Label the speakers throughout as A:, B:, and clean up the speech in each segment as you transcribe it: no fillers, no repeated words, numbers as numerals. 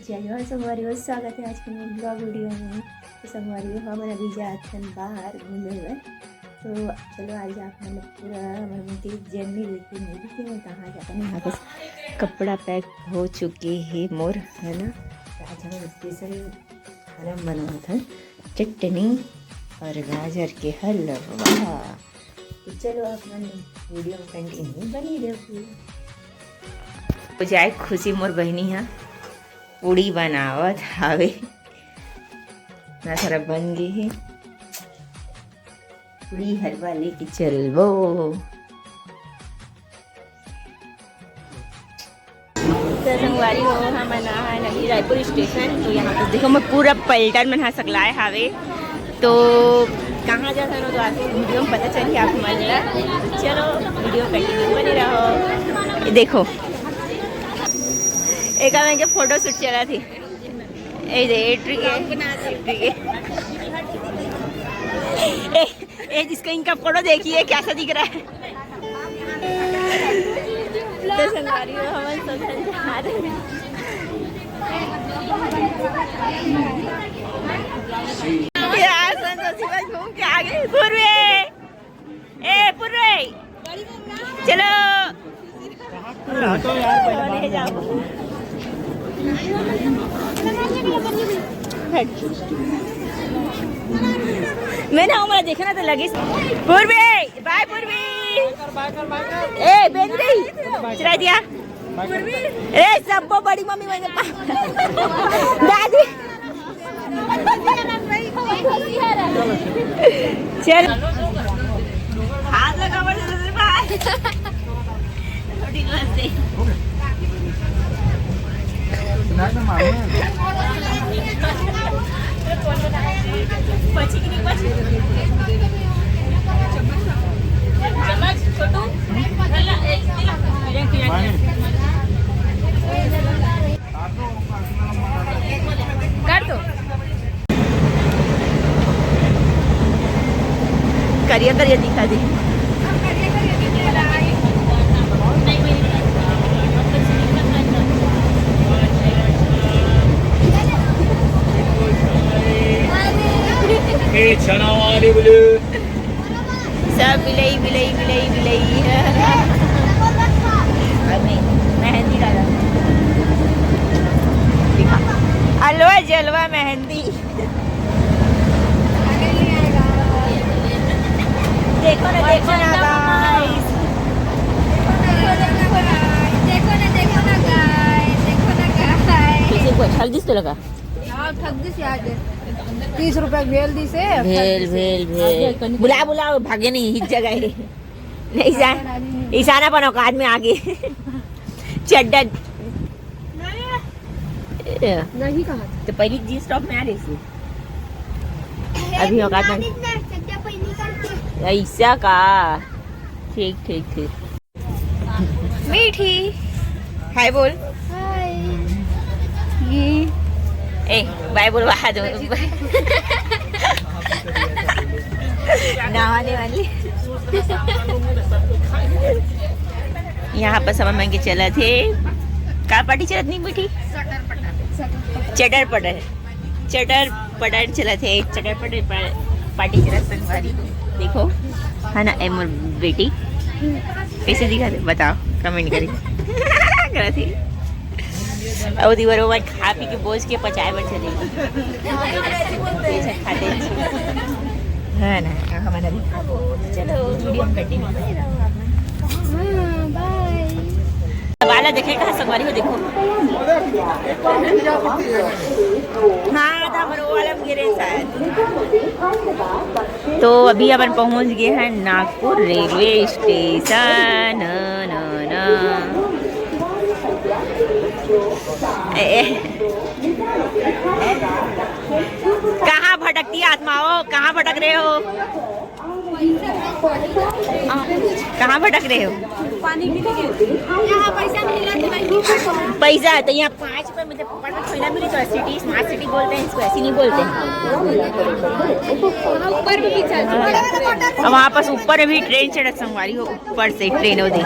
A: जय जोहार संगवारी हो, स्वागत है आज के मेरे ब्लॉग वीडियो में। तो संगवारी हो हम अभी जाते हैं बाहर घूमने हुए। तो चलो आज आप मतलब पूरा हमारी जर्नी देखते हैं कि मैं कहाँ जाता हूँ। यहाँ पर कपड़ा पैक हो चुके हैं मोर, है ना। तो आज हमें स्पेशल खाना बना था, चटनी और गाजर के हलवा। तो चलो आप वीडियो में कंटिन्यू बनी रहो। जाए खुशी मोर बहनी है पूड़ी बनावत हावे ना, सारा बन गई है पूड़ी हलवा लेके चलबो। तो संगवारी हो हम नवी रायपुर स्टेशन। तो यहाँ पर देखो मैं पूरा पलटन में सकला है हावे। तो कहाँ जाता है तो आपको वीडियो में पता चल आप मला। चलो वीडियो कंटिन्यू बने रहो। देखो एक मैं के फोटो शूट चला थी जिसका इनका फोटो देखिए कैसा दिख रहा है। तो संगवारी हो हम सब घूम के आ गए। पूर्वे चलो मैं ना हमारा देखना तो लगी। पूर्वी बाय पूर्वी ए बेंद्री चला दिया ए सबको बड़ी मम्मी मैंने दादी चल हाथ लगा बाय थोड़ी नमस्ते कर दो करिया करिया दिखा दे।
B: चना वाली बोले
A: सब बिलई बिलई बिलई बिलई मेहंदी डाला अलवा जलवा मेहंदी। देखो ना गाइस, किसी को अच्छा दिस तो लगा
C: 30 रुपए भेल दी से
A: भेल बुला भाग्य नहीं हिच जगह है नहीं ईशाना पर औकात में आगे चड्डा
C: नहीं कहा
A: तो पहली जी स्टॉप में आ रही थी अभी औकात में ऐसा का। ठीक मीठी हाय बोल ये ए बाय बोल वहा दो नहाने वाली। यहाँ पर समय मांगे चला थे का पार्टी चलत नहीं मीठी चटर पटर चला थे चटर पटर पार्टी चला संगवारी। देखो है ना ए मोर बेटी कैसे दिखा दे बताओ कमेंट करी थी। और दीवार वो खा पी के बोझ के पचाए पर चलेगी खाते है ना हमारा भी। चलो वीडियो कंटिन्यू वाला देखे कहाँ संगवारी हो। देखो हाँ था वो वाला गिरे शायद। तो अभी अपन पहुंच गए हैं नागपुर रेलवे स्टेशन। कहाँ भटकती आत्माओं, कहाँ भटक रहे हो? कहाँ भटक रहे हो?
C: पानी भी यहाँ
A: पैसा तो यहाँ 5 रुपए मुझे पकड़ में खोला मिली। तो सिटी स्मार्ट सिटी बोलते हैं इसको, ऐसी नहीं बोलते
C: ऊपर भी
A: हैं। वहाँ पास ऊपर भी ट्रेन चढ़त संगवारी हो, ऊपर से ट्रेन हो दी।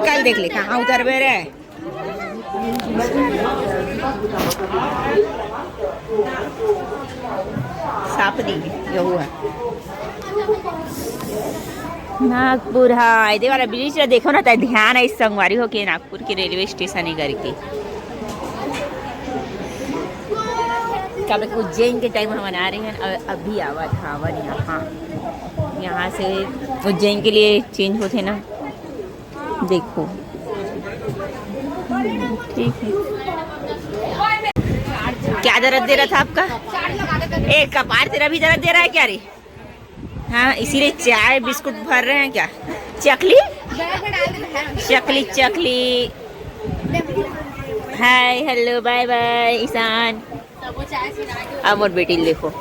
B: कल देख ले कहाँ उतर बे रे सापरी येऊ है नागपुर हाँ ये वाला ब्रिज देखो ना ध्यान है इस संगवारी हो के नागपुर के रेलवे स्टेशन ही करके कब उज्जैन के टाइम हम मना रहे हैं अभी आवा था यहाँ से उज्जैन के लिए चेंज होते ना देखो ठीक है क्या दर्द दे रहा था आपका एक कपार तेरा भी दर्द दे रहा है क्या रे हाँ इसीलिए चाय बिस्कुट भर रहे हैं क्या चकली चकली चकली hi hello bye bye Ishan अब और बेटी देखो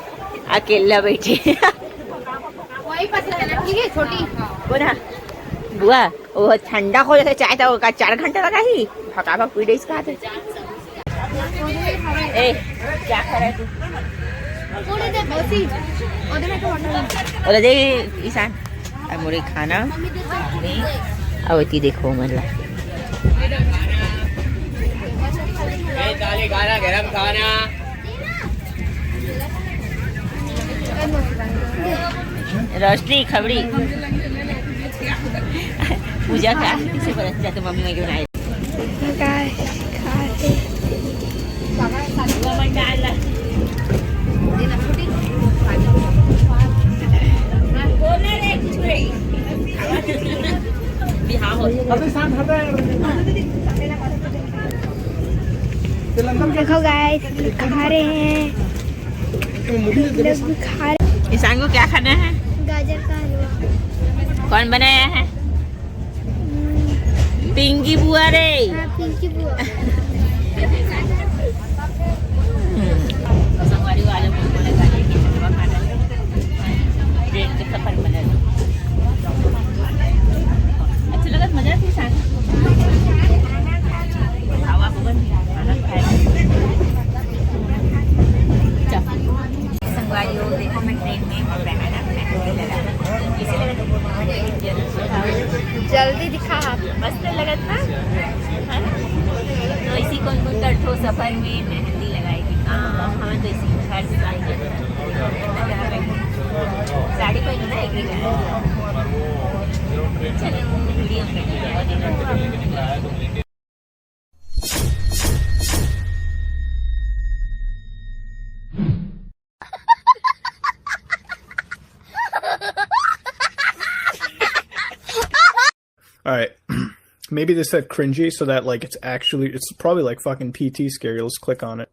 B: अकेला बैठी
C: छोटी
B: बोला बुआ वो ठंडा हो जाता चाय था वो 4 घंटे लगा ही फटाफा पी रही इसका ए क्या कर रहा है तू दे ईशान अब मोरे खाना आवती देखो मतलब
D: खाना गरम खाना
B: रोशनी खबड़ी पूजा का किसी पर जाते मम्मी मैं क्यों
C: देखो गाइस खा रहे हैं खा रहे
B: ईशान को क्या खाना है
C: गाजर का हलवा
B: कौन बनाया है पिंकी बुआ रे
C: पिंकी बुआ
B: संगवारी वालों को बोला गाजर की हलवा खाना ट्रेन के सफर में अच्छा लगा मजा थी ईशान हवा बगन खाना खाया संगवारी हो देखो मैं ट्रेन में
C: जल्दी दिखा आप
B: मस्त लगत ना तो इसी कौन कौन करठो सफर में मेहंदी लगाएगी हमें तो इसी घर साड़ी पहनो ना एक चलो video
E: All right. Maybe they said cringy so that like it's probably like fucking PT scary. Let's click on it.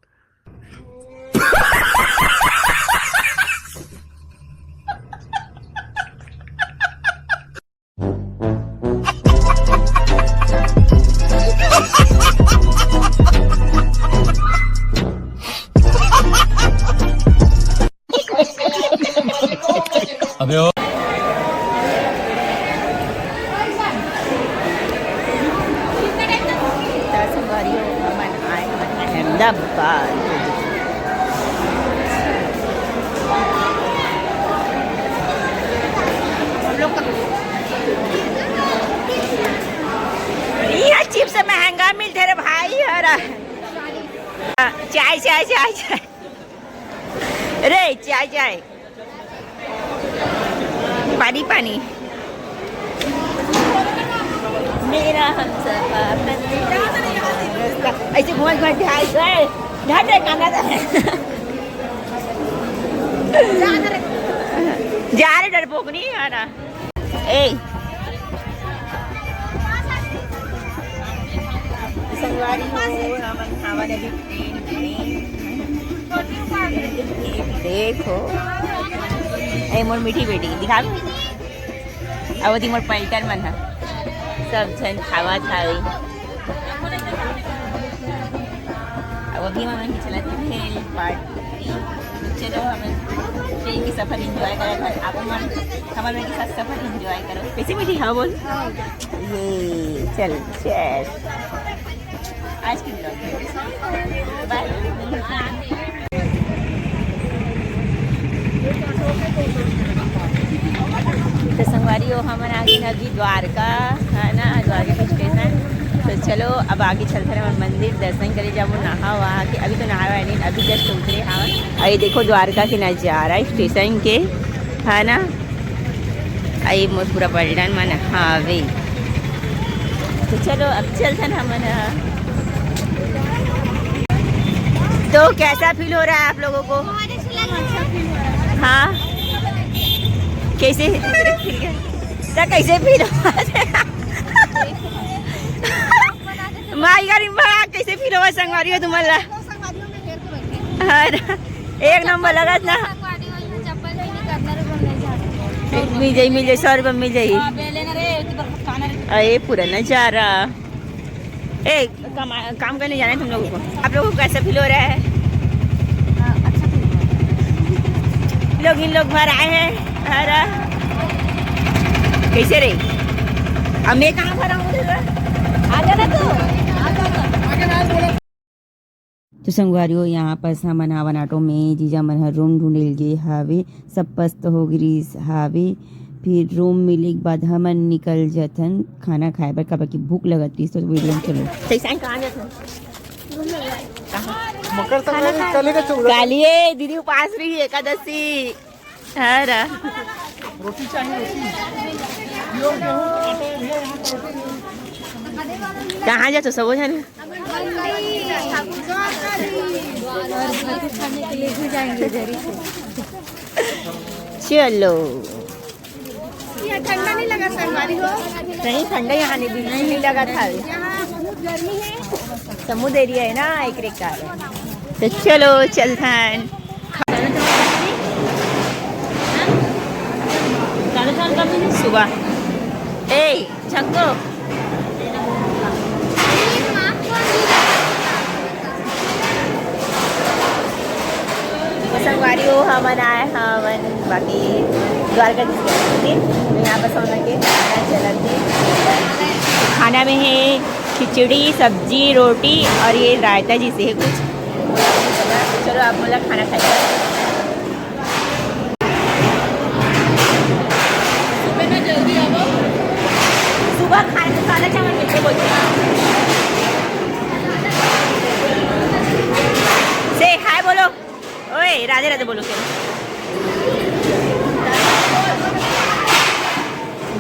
E: Ahmedabad यहाँ चिप्स महंगा मिलते रे भाई हरा चाय चाय चाय चाय रे चाय चाय पानी पानी मेरा हमसफर ऐसे घुमा घुमा ढाई ढाटे काना जा रहे डरपोक नहीं है ना ए संगवारी हमारे देखो ए मोर मीठी बेटी दिखा अब मोर पलटन मन है सब जन खावा था अब अभी हम चला थे पार्टी चलो हमें ट्रेन की सफ़र एंजॉय करो आप हमारे के साथ सफ़र एंजॉय करो कैसी मीठी हाँ बोल ये चल चल आज की ब्लॉग बाय तो संगवारी हो हम आगे अभी द्वारका है ना, द्वारका का स्टेशन। तो चलो अब आगे चलते हैं हम मंदिर दर्शन करे, जब वो नहा वहा के, अभी तो नहा हुआ नहीं, अभी जस्ट उतरे हाँ। अरे देखो द्वारका के नज़ारा स्टेशन के है ना, आई मोर पूरा पलटन मन हावे। तो चलो अब चलते हैं हम। तो कैसा फील हो रहा है आप लोगों को? हाँ कैसे तो कैसे फील हो माई गाड़ी कैसे फील हुआ संगवारी हो तुम्हारा? एक नंबर लगा ना, मिल जाए 100 रुपये मिल जाए। अरे पूरा नजारा। ए काम करने जाना है तुम लोगों को, आप लोगों को कैसा फील हो रहा है? अच्छा लोग इन लोग भर आए हैं हरा कैसे रे? अब मैं कहाँ भरा हूँ? आ जाना तो संगवारियों यहाँ पर सामान आवन ऑटो में जीजा मन हर रूम ढूंढिल गे हावे, सब पस्त हो गिरीस हावे। फिर रूम मिले के बाद हमन निकल जाथन खाना खाए बर, कब की भूख लगत रही। तो वीडियो चलो कहाँ जाथन?
D: मकर संक्रांति
E: कालिए दीदी उपास रही एकादशी हरा
D: रोटी चाहिए,
E: कहाँ जा तो सब जन चलो।
B: ठंडा नहीं लगा संगवारी हो?
E: नहीं ठंडा यहाँ नहीं लगा था, समुद्र एरिया है ना एक रेखा। तो चलो चलथन सुबह। ए छक्को संगवारी हो हम आए हमन बाकी द्वारका यहाँ पर सोना के खाना चलते। खाना में है खिचड़ी सब्जी रोटी और ये रायता जिसे है कुछ। चलो आप बोला खाना खाइए। सुबह खाना चावल मिलते बोलते से हाय बोलो, ओए राधे राधे बोलो क्या?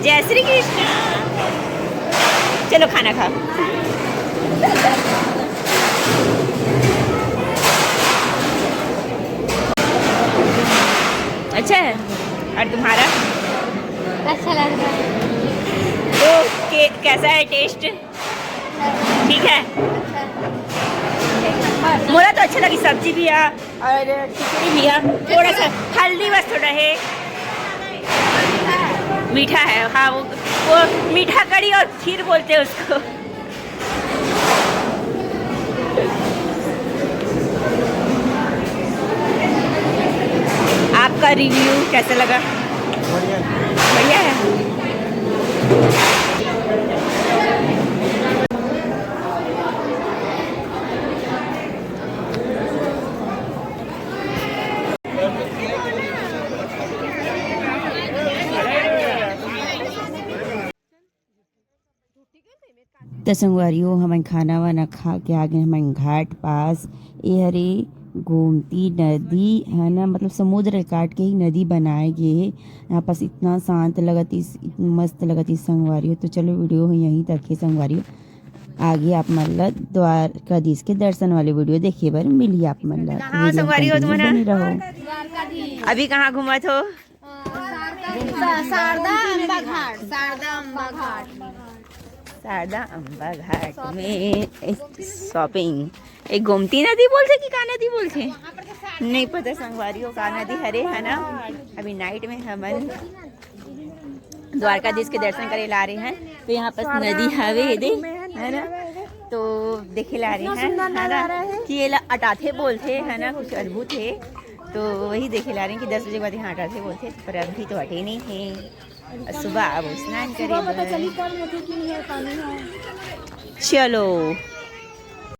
E: जय श्री कृष्ण। चलो खाना खाओ। अच्छा है और तुम्हारा?
C: अच्छा लग रहा है।
E: तो कैसा है टेस्ट? ठीक है। मोला तो अच्छा लगी, सब्जी भी है और खिचड़ी भी है, थोड़ा सा हल्दी बस थोड़ा है, मीठा है। हाँ वो मीठा कड़ी और खीर बोलते हैं उसको। आपका रिव्यू कैसा लगा? बढ़िया है। तो संगवारियों हमें खाना वाना खा के आगे हमें घाट पास ये हरे गोमती नदी है ना, मतलब समुद्र काट के ही नदी बनाए गए है। यहाँ पास इतना शांत लगती, मस्त लगती संगवारियों। तो चलो वीडियो यहीं तक है संगवारियों, आगे आप मतलब द्वारकाधीश के दर्शन वाले वीडियो देखिए बार मिलिए आप मतलब।
B: कहाँ संगवारियों तुम्हारा?
E: रहो
B: अभी कहाँ घूमा थो?
E: शारदा अम्बा घाट में शॉपिंग। एक गोमती नदी बोलते कि का नदी बोलते नहीं पता संगवारियों का नदी हरे है ना। अभी नाइट में हम द्वारकाधीश के दर्शन करे ला रहे हैं। तो यहाँ पर नदी हवे दे है ना, तो देखे ला रहे हैं है ना कि ये अटाथे बोलते है ना, कुछ अद्भुत है। तो वही देखे ला रहे हैं कि 10 बजे के बाद यहाँ अटाथे बोलते, पर अभी तो हटे नहीं थे। सुबह अब स्नान करें। चलो